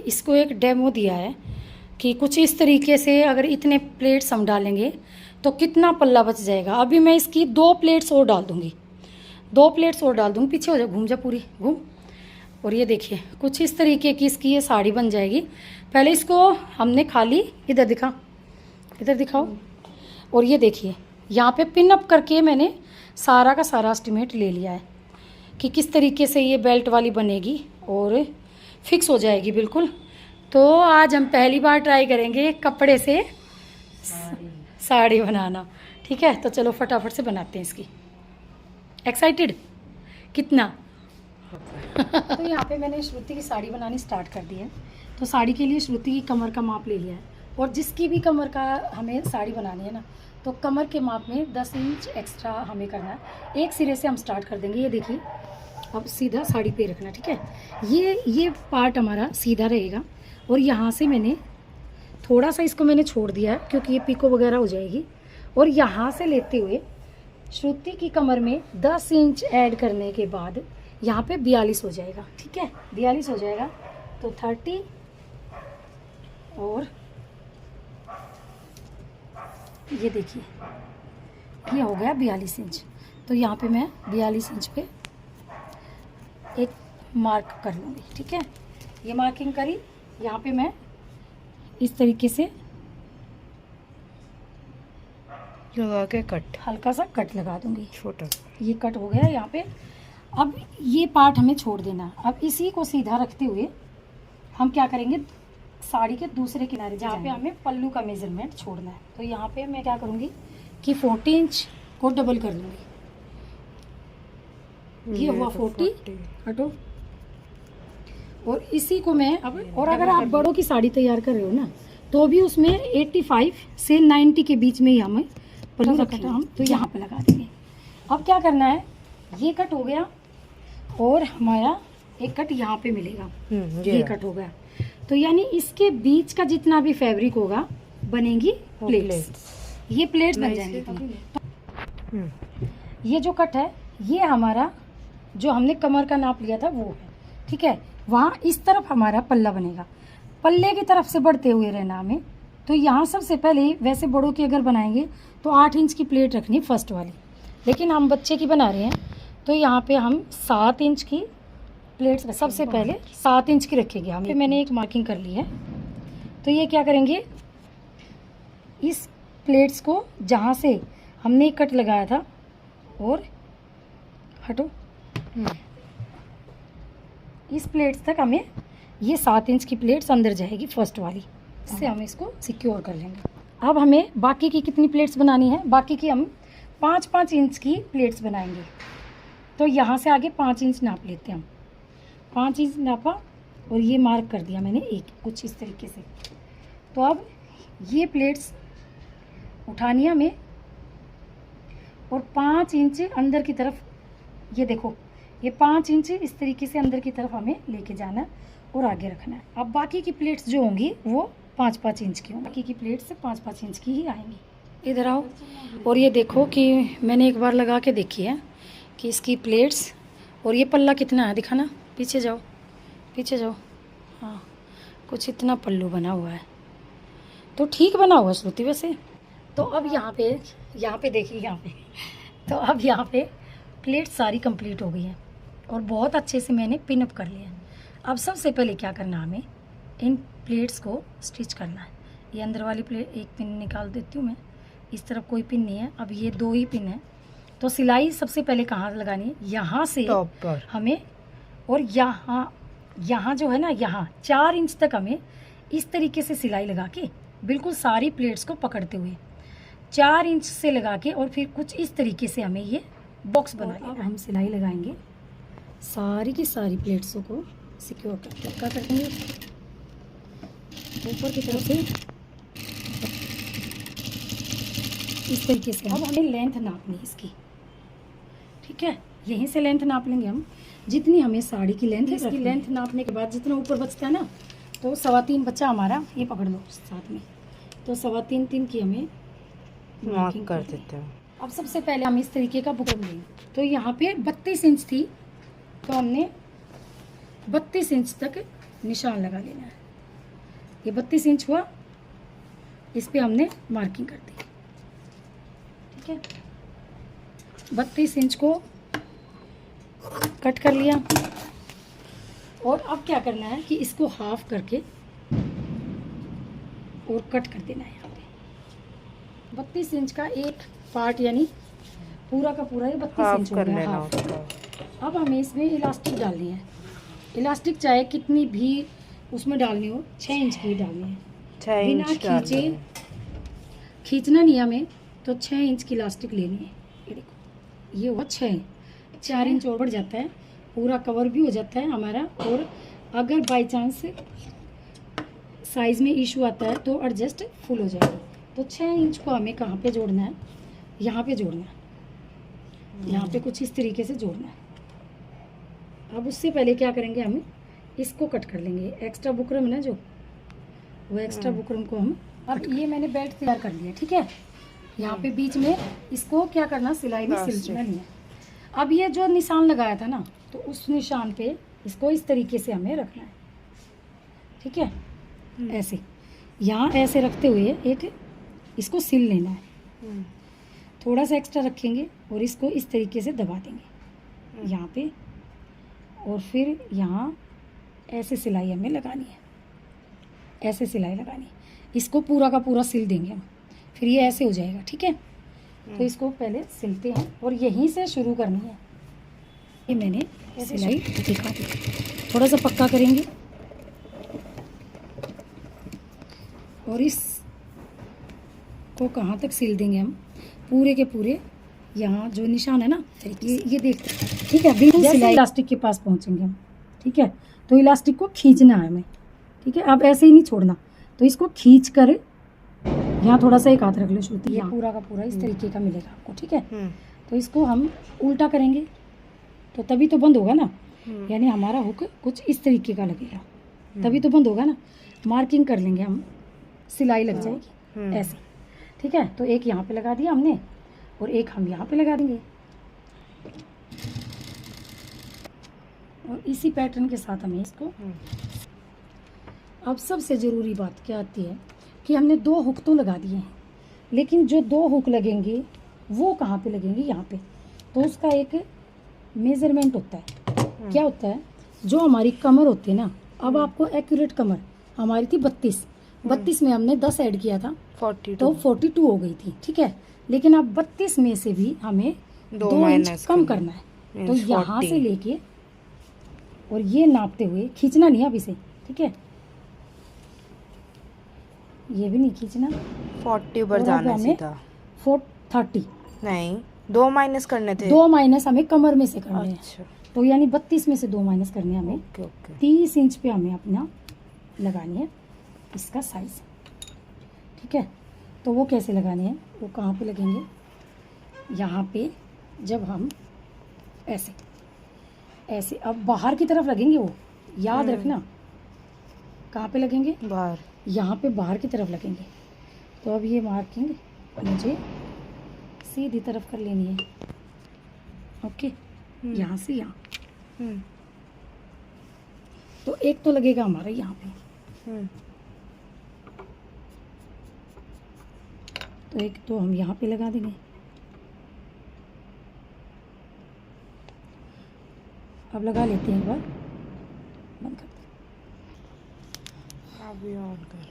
इसको एक डेमो दिया है कि कुछ इस तरीके से अगर इतने प्लेट्स हम डालेंगे तो कितना पल्ला बच जाएगा। अभी मैं इसकी 2 प्लेट्स और डाल दूँगी, 2 प्लेट्स और डाल दूँगी। पीछे हो जा, घूम जा पूरी घूम। और ये देखिए कुछ इस तरीके की इसकी ये साड़ी बन जाएगी। पहले इसको हमने खाली इधर दिखा, इधर दिखाओ। और ये देखिए यहाँ पे पिन अप करके मैंने सारा का सारा एस्टीमेट ले लिया है कि किस तरीके से ये बेल्ट वाली बनेगी और फिक्स हो जाएगी बिल्कुल। तो आज हम पहली बार ट्राई करेंगे कपड़े से साड़ी बनाना। ठीक है, तो चलो फटाफट से बनाते हैं इसकी। एक्साइटेड कितना? तो यहाँ पे मैंने श्रुति की साड़ी बनानी स्टार्ट कर दी है। तो साड़ी के लिए श्रुति की कमर का माप ले लिया है, और जिसकी भी कमर का हमें साड़ी बनानी है ना, तो कमर के माप में 10 इंच एक्स्ट्रा हमें करना है। एक सिरे से हम स्टार्ट कर देंगे। ये देखिए अब सीधा साड़ी पे रखना। ठीक है, ये पार्ट हमारा सीधा रहेगा, और यहाँ से मैंने थोड़ा सा इसको मैंने छोड़ दिया है क्योंकि ये पिको वगैरह हो जाएगी। और यहाँ से लेते हुए श्रुति की कमर में 10 इंच ऐड करने के बाद यहाँ पे 42 हो जाएगा। ठीक है, 42 हो जाएगा तो 30 और ये देखिए ये हो गया 42 इंच। तो यहाँ पे मैं 42 इंच पे एक मार्क कर लूँगी। ठीक है, ये मार्किंग करी। यहाँ पे मैं इस तरीके से लगा के कट, हल्का सा कट लगा दूँगी, छोटा। ये कट हो गया यहाँ पे। अब ये पार्ट हमें छोड़ देना। अब इसी को सीधा रखते हुए हम क्या करेंगे, साड़ी के दूसरे किनारे जहाँ पे हमें पल्लू का मेजरमेंट छोड़ना है, तो यहाँ पे मैं क्या करूँगी कि 40 इंच को डबल कर लूँगी। ये हुआ 40, हटो। और इसी को मैं अब, और अगर आप बड़ों की साड़ी तैयार कर रहे हो ना, तो भी उसमें 85 से 90 के बीच में ही हमें पल्लू रखना, हम तो यहाँ पे लगा देंगे। अब क्या करना है, ये कट हो गया और हमारा एक कट यहाँ पे मिलेगा। ये कट हो गया, तो यानी इसके बीच का जितना भी फैब्रिक होगा बनेंगी प्लेट्स। ये प्लेट्स बन जाएंगी। तो ये जो कट है ये हमारा जो हमने कमर का नाप लिया था वो है। ठीक है, वहाँ इस तरफ हमारा पल्ला बनेगा, पल्ले की तरफ से बढ़ते हुए रहना हमें। तो यहाँ सबसे पहले वैसे बड़ों की अगर बनाएंगे तो 8 इंच की प्लेट रखनी फर्स्ट वाली, लेकिन हम बच्चे की बना रहे हैं तो यहाँ पे हम 7 इंच की प्लेट्स सबसे पहले 7 इंच की रखेंगे हम। मैंने एक मार्किंग कर ली है। तो ये क्या करेंगे, इस प्लेट्स को जहाँ से हमने एक कट लगाया था, और हटो, इस प्लेट्स तक हमें ये 7 इंच की प्लेट्स अंदर जाएगी फर्स्ट वाली, इससे हम इसको सिक्योर कर लेंगे। अब हमें बाकी की कितनी प्लेट्स बनानी है, बाकी की हम 5-5 इंच की प्लेट्स बनाएंगे। तो यहाँ से आगे 5 इंच नाप लेते हैं हम। 5 इंच नापा और ये मार्क कर दिया मैंने एक, कुछ इस तरीके से। तो अब ये प्लेट्स उठानी है हमें, और 5 इंच अंदर की तरफ, ये देखो ये 5 इंच इस तरीके से अंदर की तरफ हमें लेके जाना है और आगे रखना है। अब बाकी की प्लेट्स जो होंगी वो 5-5 इंच की होंगी, बाकी की प्लेट्स 5-5 इंच की ही आएंगी। इधर आओ, और ये देखो कि मैंने एक बार लगा के देखी है कि इसकी प्लेट्स और ये पल्ला कितना है, दिखाना, पीछे जाओ, पीछे जाओ। हाँ, कुछ इतना पल्लू बना हुआ है, तो ठीक बना हुआ श्रुति वैसे। तो अब यहाँ पे देखिए, यहाँ पे तो अब यहाँ पे प्लेट्स सारी कंप्लीट हो गई हैं और बहुत अच्छे से मैंने पिन अप कर लिया। अब सबसे पहले क्या करना है, हमें इन प्लेट्स को स्टिच करना है। ये अंदर वाली प्लेट एक पिन निकाल देती हूँ मैं, इस तरफ कोई पिन नहीं है, अब ये 2 ही पिन है। तो सिलाई सबसे पहले कहाँ लगानी है, यहाँ से हमें, और यहाँ जो है ना, यहाँ 4 इंच तक हमें इस तरीके से सिलाई लगा के बिल्कुल सारी प्लेट्स को पकड़ते हुए 4 इंच से लगा के, और फिर कुछ इस तरीके से हमें ये बॉक्स बना लेना। अब हम सिलाई लगाएंगे सारी की सारी प्लेट्सों को सिक्योर करके, क्या करेंगे ऊपर की तरफ से इस तरीके से। अब हमें लेंथ नापनी है इसकी। ठीक है, यहीं से लेंथ नाप लेंगे हम, जितनी हमें साड़ी की लेंथ है। इसकी लेंथ नापने के बाद जितना ऊपर बचता है ना, तो 3.25 बच्चा हमारा, ये पकड़ लो साथ में, तो 3.25 की हमें मार्किंग कर देते हैं। अब सबसे पहले हम इस तरीके का बुकरम लेंगे। तो यहाँ पे 32 इंच थी, तो हमने 32 इंच तक निशान लगा लेना है। ये 32 इंच हुआ, इस पे हमने मार्किंग कर दी। ठीक है, 32 इंच को कट कर लिया। और अब क्या करना है कि इसको हाफ करके और कट कर देना है। यहाँ पे 32 इंच का एक पार्ट, यानी पूरा का पूरा ये 32 इंच हो कर गया लेना हाफ। उसको। अब हमें इसमें इलास्टिक डालनी है। इलास्टिक चाहे कितनी भी उसमें डालनी हो, 6 इंच की डालनी है। 6 बिना इंच डालना खींचे, है। खींचना नहीं हमें, तो 6 इंच की इलास्टिक लेनी है। ये देखो, ये हुआ 4 इंच और बढ़ जाता है, पूरा कवर भी हो जाता है हमारा। और अगर बाई चांस साइज़ में इशू आता है तो एडजस्ट फुल हो जाएगी। तो 6 इंच को हमें कहाँ पे जोड़ना है, यहाँ पे जोड़ना है। यहाँ पे कुछ इस तरीके से जोड़ना है। अब उससे पहले क्या करेंगे, हम इसको कट कर लेंगे। एक्स्ट्रा बुकरम है ना जो, वो एक्स्ट्रा बुकरम को हम, अब ये मैंने बेल्ट तैयार कर लिया। ठीक है, यहाँ पे बीच में इसको क्या करना, सिलाई में सिलना नहीं है। अब ये जो निशान लगाया था ना, तो उस निशान पे इसको इस तरीके से हमें रखना है। ठीक है, ऐसे यहाँ ऐसे रखते हुए एक इसको सिल लेना है। थोड़ा सा एक्स्ट्रा रखेंगे और इसको इस तरीके से दबा देंगे यहाँ पे। और फिर यहाँ ऐसे सिलाई हमें लगानी है, ऐसे सिलाई लगानी है। इसको पूरा का पूरा सिल देंगे हम, फिर ये ऐसे हो जाएगा। ठीक है, तो इसको पहले सिलते हैं और यहीं से शुरू करनी है। ये मैंने सिलाई दिखा दी, थोड़ा सा पक्का करेंगे और इस को कहाँ तक सिल देंगे हम, पूरे के पूरे यहाँ जो निशान है ना, ये देखते हैं। ठीक है, बिल्कुल सिलाई इलास्टिक के पास पहुँचेंगे हम। ठीक है, तो इलास्टिक को खींचना है हमें। ठीक है, अब ऐसे ही नहीं छोड़ना, तो इसको खींच कर यहाँ थोड़ा सा एक हाथ रख लो श्रुति, ये पूरा का पूरा इस तरीके का मिलेगा आपको। ठीक है, तो इसको हम उल्टा करेंगे तो तभी तो बंद होगा ना, यानी हमारा हुक कुछ इस तरीके का लगेगा, तभी तो बंद होगा ना। मार्किंग कर लेंगे हम, सिलाई लग जाएगी ऐसे। ठीक है, तो एक यहाँ पे लगा दिया हमने और एक हम यहाँ पे लगा देंगे। और इसी पैटर्न के साथ हमें इसको, अब सबसे ज़रूरी बात क्या आती है कि हमने 2 हुक तो लगा दिए हैं, लेकिन जो 2 हुक लगेंगे वो कहाँ पे लगेंगे, यहाँ पे। तो उसका एक मेज़रमेंट होता है। क्या होता है, जो हमारी कमर होती है ना, अब आपको एक्यूरेट कमर हमारी थी 32 में हमने 10 ऐड किया था, 42 तो 42 हो गई थी। ठीक है, लेकिन अब 32 में से भी हमें 2 इंच कम करना है। तो यहाँ से लेके और ये नापते हुए, खींचना नहीं है अब इसे। ठीक है, ये भी नहीं खींचना, 40 पर जाना सीधा। 30 नहीं, 2 माइनस करने थे। 2 माइनस हमें कमर में से करने हैं। अच्छा, तो यानी 32 में से 2 माइनस करने हैं हमें। Okay okay. 30 इंच पे हमें अपना लगानी है इसका साइज। ठीक है, तो वो कैसे लगाने हैं, वो कहाँ पे लगेंगे, यहाँ पे। जब हम ऐसे ऐसे अब बाहर की तरफ लगेंगे, वो याद रखना। कहाँ पे लगेंगे, बाहर, यहाँ पे बाहर की तरफ लगेंगे। तो अब ये मार्किंग मुझे सीधी तरफ कर लेनी है। ओके, यहाँ से यहाँ। तो एक तो लगेगा हमारा यहाँ पे, तो एक तो हम यहाँ पे लगा देंगे। अब लगा लेते हैं एक बार, बंद कर। अभी ऑन कर।